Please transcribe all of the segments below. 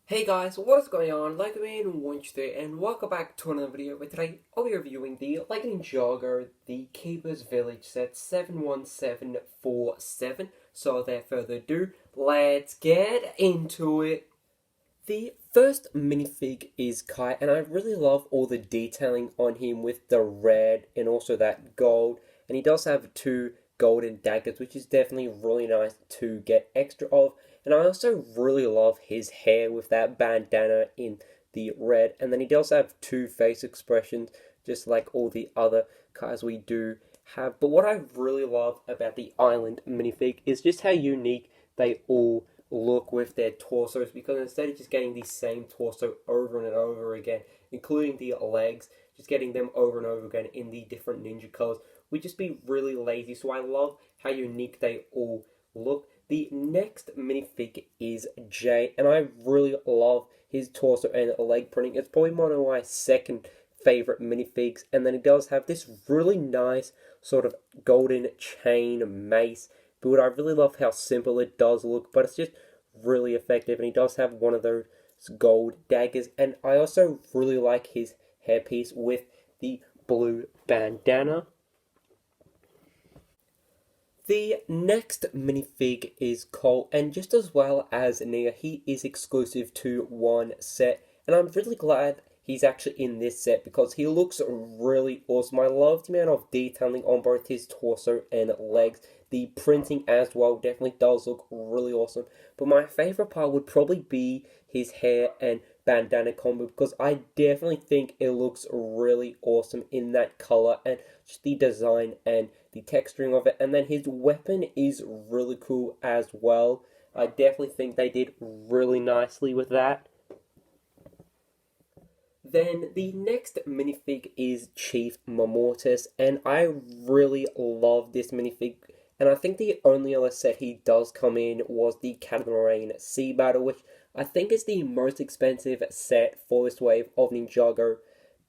Hey guys, what is going on? Like me and Wednesday, and welcome back to another video. Where today, and welcome back to another video. Where today I'll be reviewing the Ninjago, the Keeper's Village set 71747. So without further ado, let's get into it. The first minifig is Kai, and I really love all the detailing on him with the red and also that gold. And he does have two golden daggers, which is definitely really nice to get extra of. And I also really love his hair with that bandana in the red. And then he does have two face expressions, just like all the other Kais we do have. But what I really love about the Island minifig is just how unique they all look with their torsos, because instead of just getting the same torso over and over again, including the legs, just getting them over and over again in the different ninja colors would just be really lazy. So I love how unique they all look. The next minifig is Jay, and I really love his torso and leg printing. It's probably one of my second favorite minifigs, and then he does have this really nice sort of golden chain mace build. I really love how simple it does look, but it's just really effective, and he does have one of those gold daggers. And I also really like his hairpiece with the blue bandana. The next minifig is Cole, and just as well as Nia, he is exclusive to one set, and I'm really glad he's actually in this set because he looks really awesome. I love the amount of detailing on both his torso and legs. The printing as well definitely does look really awesome. But my favorite part would probably be his hair and bandana combo, because I definitely think it looks really awesome in that color and just the design and the texturing of it. And then his weapon is really cool as well. I definitely think they did really nicely with that. Then the next minifig is Chief Mamortis, and I really love this minifig. And I think the only other set he does come in was the Catamaran Sea Battle, which I think is the most expensive set for this wave of Ninjago.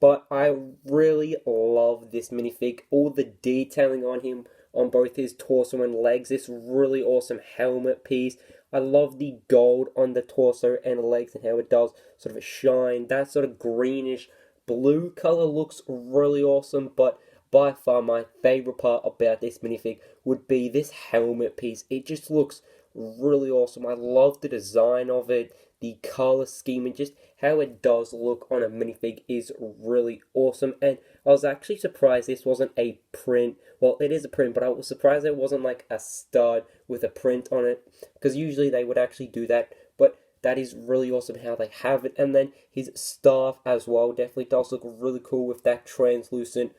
But I really love this minifig. All the detailing on him, on both his torso and legs, this really awesome helmet piece. I love the gold on the torso and legs and how it does sort of shine. That sort of greenish blue color looks really awesome, but by far my favorite part about this minifig would be this helmet piece. It just looks really awesome. I love the design of it, the color scheme, and just how it does look on a minifig is really awesome. And I was actually surprised this wasn't a print. Well, it is a print, but I was surprised it wasn't like a stud with a print on it, because usually they would actually do that. But that is really awesome how they have it. And then his staff as well definitely does look really cool with that translucent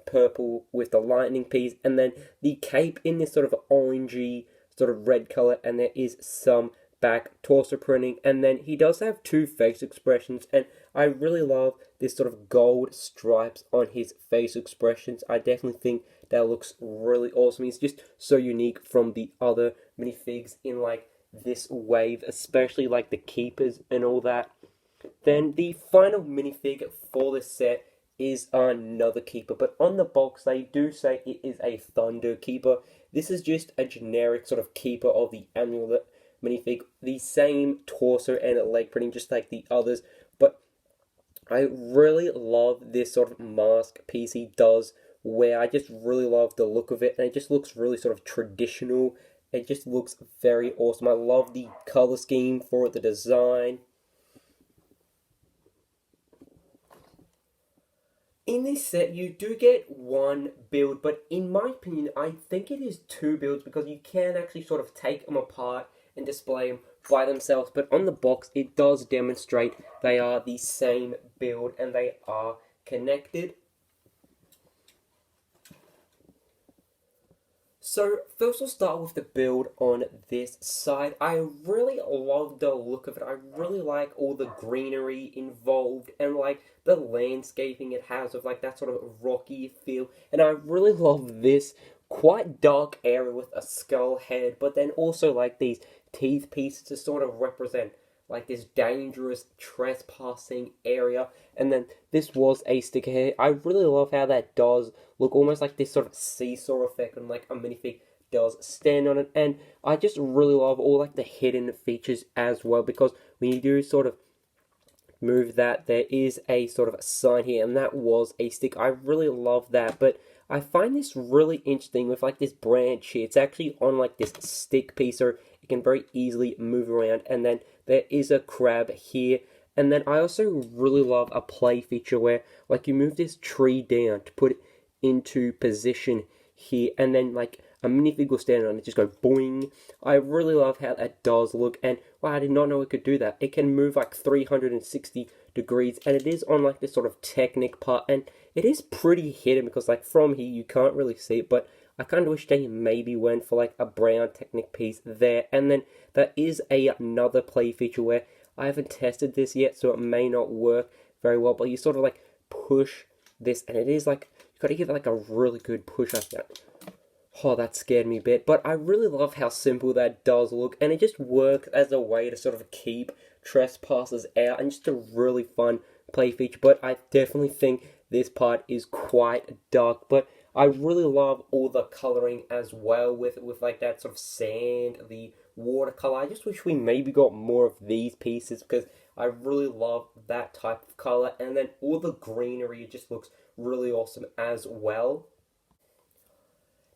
purple with the lightning piece, and then the cape in this sort of orangey sort of red color, and there is some back torso printing. And then he does have two face expressions, and I really love this sort of gold stripes on his face expressions. I definitely think that looks really awesome. He's just so unique from the other minifigs in like this wave, especially like the keepers and all that. Then the final minifig for this set is another keeper, but on the box they do say it is a Thunder Keeper. This is just a generic sort of keeper of the amulet minifig, the same torso and leg printing just like the others, but I really love this sort of mask piece he does wear. I just really love the look of it, and it just looks really sort of traditional. It just looks very awesome. I love the color scheme for it, the design. In this set, you do get one build, but in my opinion, I think it is two builds, because you can actually sort of take them apart and display them by themselves. But on the box, it does demonstrate they are the same build and they are connected. So first we'll start with the build on this side. I really love the look of it. I really like all the greenery involved and like the landscaping it has of like that sort of rocky feel. And I really love this quite dark area with a skull head, but then also like these teeth pieces to sort of represent like this dangerous trespassing area. And then this was a sticker here. I really love how that does look almost like this sort of seesaw effect on like a minifig does stand on it. And I just really love all like the hidden features as well, because when you do sort of move that, there is a sort of a sign here, and that was a stick. I really love that, but I find this really interesting with like this branch here. It's actually on like this stick piece, so it can very easily move around, and then there is a crab here. And then I also really love a play feature where like you move this tree down to put it into position here, and then like a minifig will stand on it, just go boing. I really love how that does look, and wow, I did not know it could do that. It can move like 360 degrees, and it is on like this sort of Technic part, and it is pretty hidden because like from here you can't really see it, but I kind of wish they maybe went for like a brown Technic piece there. And then there is another play feature where I haven't tested this yet, so it may not work very well, but you sort of like push this, and it is like, you gotta give it like a really good push like that. Oh, that scared me a bit, but I really love how simple that does look, and it just works as a way to sort of keep trespassers out, and just a really fun play feature. But I definitely think this part is quite dark, but I really love all the coloring as well with like that sort of sand, the watercolor. I just wish we maybe got more of these pieces because I really love that type of color, and then all the greenery, it just looks really awesome as well.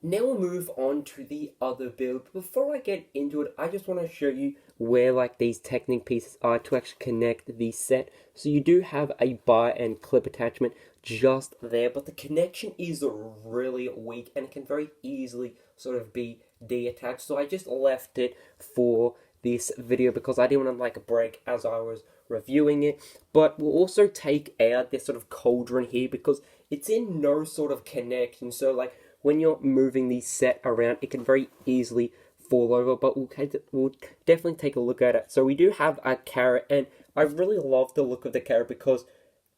Now we'll move on to the other build. Before I get into it, I just want to show you where like these Technic pieces are to actually connect the set. So you do have a bar and clip attachment just there, but the connection is really weak and it can very easily sort of be detached. So I just left it for this video because I didn't want to like break as I was reviewing it. But we'll also take out this sort of cauldron here because it's in no sort of connection. So like when you're moving the set around, it can very easily fall over, but we'll definitely take a look at it. So we do have a carrot, and I really love the look of the carrot because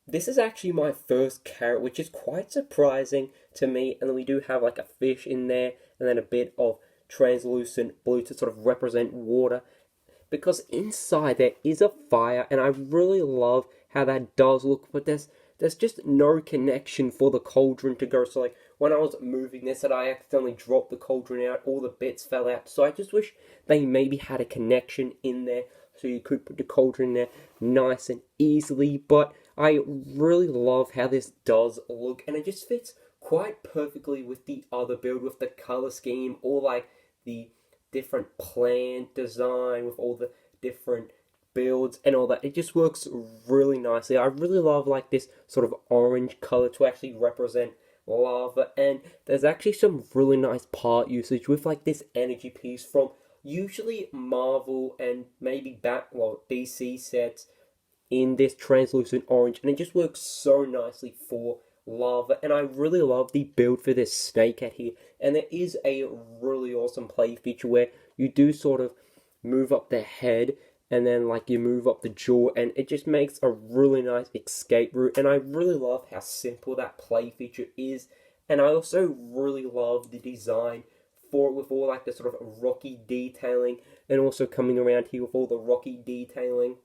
this is actually my first carrot, which is quite surprising to me. And then we do have like a fish in there, and then a bit of translucent blue to sort of represent water. Because inside there is a fire, and I really love how that does look, but there's just no connection for the cauldron to go. So like when I was moving this, I accidentally dropped the cauldron out, all the bits fell out. So I just wish they maybe had a connection in there so you could put the cauldron in there nice and easily. But I really love how this does look, and it just fits quite perfectly with the other build, with the color scheme, or like the different plant design with all the different builds and all that. It just works really nicely. I really love like this sort of orange color to actually represent lava, and there's actually some really nice part usage with like this energy piece from usually Marvel and maybe DC sets in this translucent orange, and it just works so nicely for lava. And I really love the build for this snake cat here, and there is a really awesome play feature where you do sort of move up the head and then like you move up the jaw, and it just makes a really nice escape route. And I really love how simple that play feature is, and I also really love the design for it with all like the sort of rocky detailing, and also coming around here with all the rocky detailing.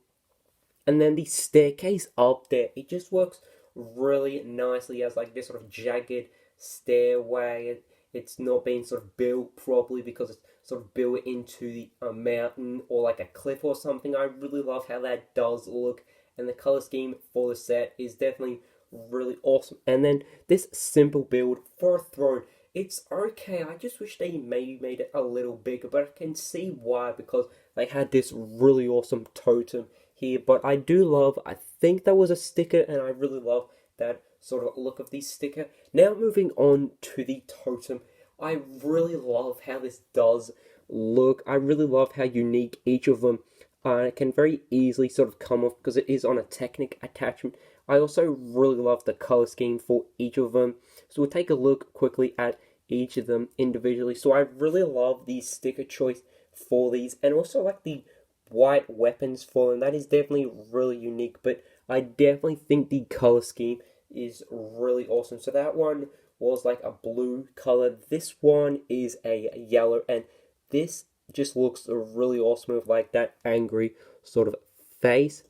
And then the staircase up there, it just works really nicely as like this sort of jagged stairway. It's not being sort of built properly because it's sort of built into a mountain or like a cliff or something. I really love how that does look, and the color scheme for the set is definitely really awesome. And then this simple build for a throne, it's okay. I just wish they maybe made it a little bigger, but I can see why, because they had this really awesome totem here. But I do love, I think that was a sticker, and I really love that sort of look of the sticker. Now moving on to the totem, I really love how this does look. I really love how unique each of them are. It can very easily sort of come off because it is on a Technic attachment. I also really love the color scheme for each of them. So we'll take a look quickly at each of them individually. So I really love the sticker choice for these, and also like the white weapons for them. That is definitely really unique, but I definitely think the color scheme is really awesome. So that one was like a blue color. This one is a yellow, and this just looks really awesome with like that angry sort of face.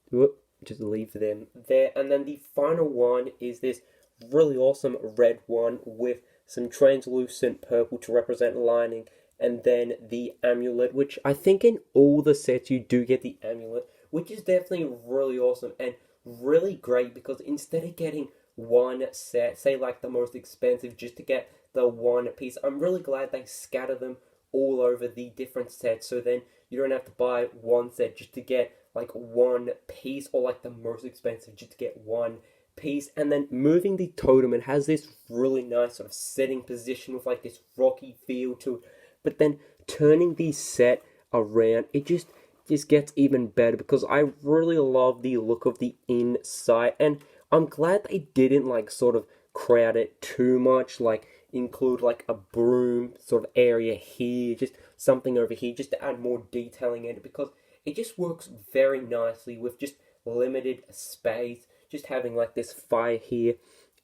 Whoop, just leave them there. And then the final one is this really awesome red one with some translucent purple to represent lining, and then the amulet, which I think in all the sets you do get the amulet, which is definitely really awesome and really great because instead of getting one set, say like the most expensive, just to get the one piece, I'm really glad they scatter them all over the different sets, so then you don't have to buy one set just to get like one piece, or like the most expensive just to get one piece. And then moving the totem, it has this really nice sort of setting position with like this rocky feel to it, but then turning the set around, it just gets even better because I really love the look of the inside, and I'm glad they didn't like sort of crowd it too much, like include like a broom sort of area here, just something over here, just to add more detailing in it, because it just works very nicely with just limited space, just having like this fire here,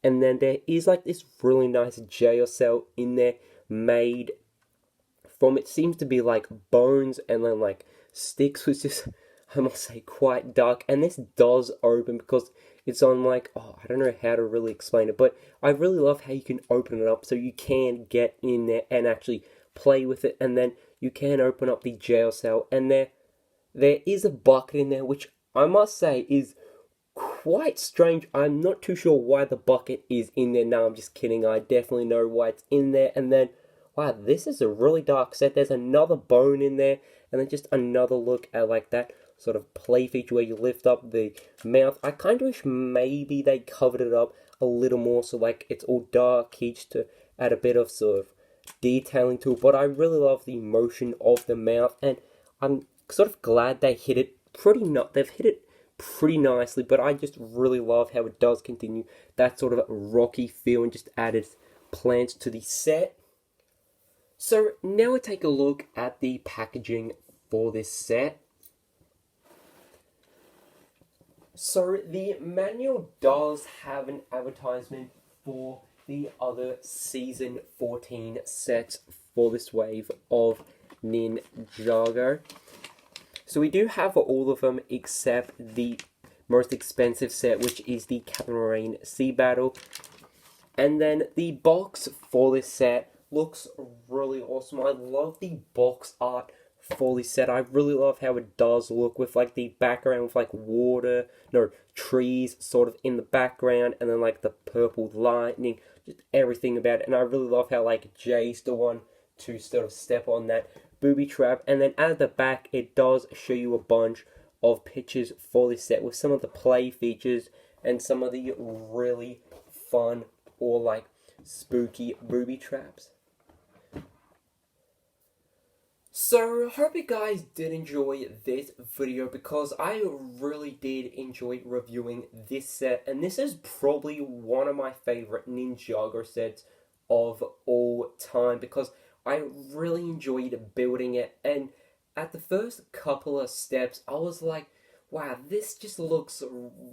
and then there is like this really nice jail cell in there made from, it seems to be like bones and then like sticks, which is, I must say, quite dark. And this does open because it's on like, oh, I don't know how to really explain it, but I really love how you can open it up so you can get in there and actually play with it, and then you can open up the jail cell, and there is a bucket in there, which I must say is quite strange. I'm not too sure why the bucket is in there. No, I'm just kidding. I definitely know why it's in there. And then, wow, this is a really dark set. There's another bone in there, and then just another look at like that sort of play feature where you lift up the mouth. I kind of wish maybe they covered it up a little more, so like it's all dark here, just to add a bit of sort of detailing to it. But I really love the motion of the mouth, and I'm sort of glad they hit it they've hit it pretty nicely, but I just really love how it does continue that sort of rocky feel and just added plants to the set. So now we take a look at the packaging for this set. So the manual does have an advertisement for the other Season 14 sets for this wave of Ninjago. So we do have all of them except the most expensive set, which is the Captain Marine Sea Battle. And then the box for this set looks really awesome. I love the box art for this set. I really love how it does look with like the background with like water, no, trees sort of in the background, and then like the purple lightning, just everything about it. And I really love how like Jay's the one to sort of step on that booby trap. And then at the back, it does show you a bunch of pictures for this set with some of the play features and some of the really fun or like spooky booby traps. So, hope you guys did enjoy this video, because I really did enjoy reviewing this set, and this is probably one of my favorite Ninjago sets of all time, because I really enjoyed building it, and at the first couple of steps, I was like, wow, this just looks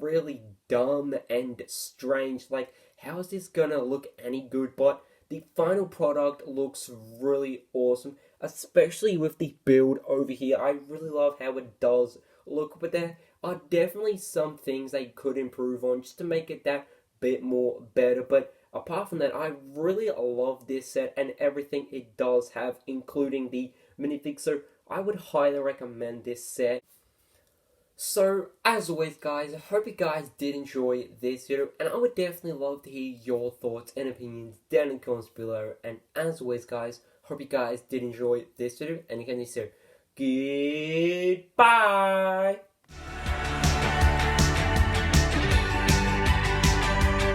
really dumb and strange, like, how is this gonna look any good? But the final product looks really awesome, especially with the build over here. I really love how it does look, but there are definitely some things they could improve on just to make it that bit more better. But apart from that, I really love this set and everything it does have, including the minifigs. So I would highly recommend this set. So, as always guys, I hope you guys did enjoy this video, and I would definitely love to hear your thoughts and opinions down in the comments below. And as always guys, hope you guys did enjoy this video, and you can see, goodbye!